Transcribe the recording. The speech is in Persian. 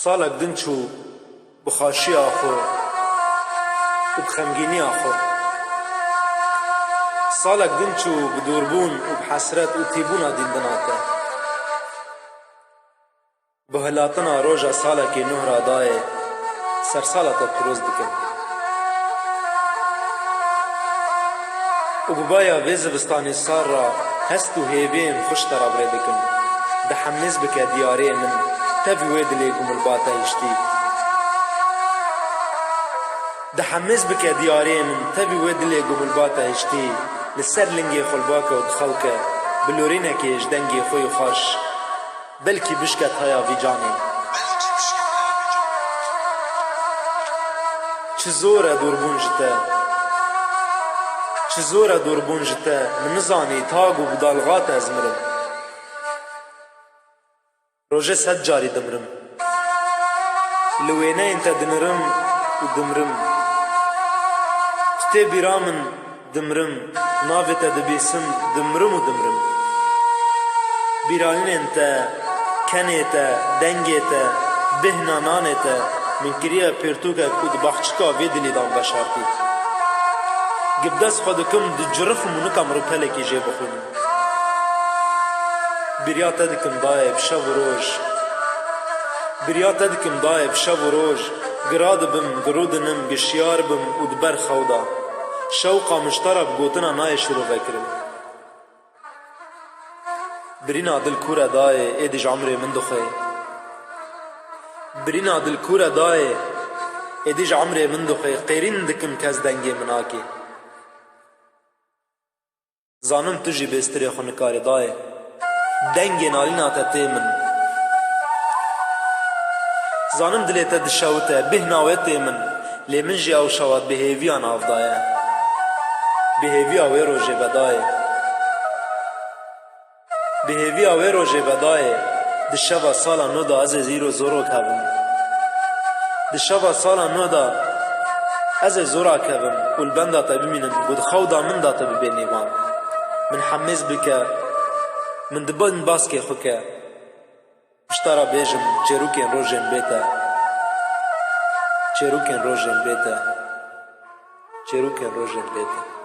سالك دنچو بخاشي آخو وبخمجيني آخو سالك دنچو بدوربون وبحسرت وتيبونا دين دناته بهلاتنا روجا سالك نهرا داي سرسالة بروز دكن وببايا ويزبستاني سارة هستو هيبين خوش ترابري دكن دحمز بك دياري من تبي ويد ليكم الباتا يشتي دحمز بك دياري من تبي ويد ليكم الباتا يشتي لسر لنجي خلباك ودخلك بلورينك يجدنجي خوي خاش بلكي بشكت هيا في جاني چزورة دوربون جتا چزورة دوربون جتا من نزاني تاغو بدالغات ازمرم روجه سد جاري دمرم لوينه انت دنرم ودمرم تتي برامن دمرم نافتا دبيسم دمرم ودمرم بیرانین انت کنیتا دنگیتا بهنا نانیتا من کریه پیرتوکا کود باخچکا ویدلی دام بشارتی گبدس خودکم دی جرف مونکم رو پلکی جه بخونیم بریاتا دکم دای بشو روش بریاتا دکم دای بشو روش گراد بم گرودنم گشیار بم ودبر خودا شوقا مشترک گوتنا نای شروع بکرم برينا دل كورة داي ايدج عمري من دخي برينا دل كورة داي ايدج عمري من دخي قيرين دكم كاز دنگي مناكي زانم تجي بيستري خونكاري داي دنگي نالينا تتي من زانم دليتا دشاوتا بهناوتي من لي من جي او شوات بهيفيا ناف داي بهيفيا ويروجي بداي بهیوی آوه روژه بدای دشوا سالا نو دا از زیرو زورو کبم دشوا سالا نو دا از زورا کبم والبندا تبمینم بود خودا من دا تبی بینیوان من حمز بکه من دبن باسکه خوکه اشترا بیجم چروکین روژن بیتا چروکین روژن بیتا چروکین روژن بیتا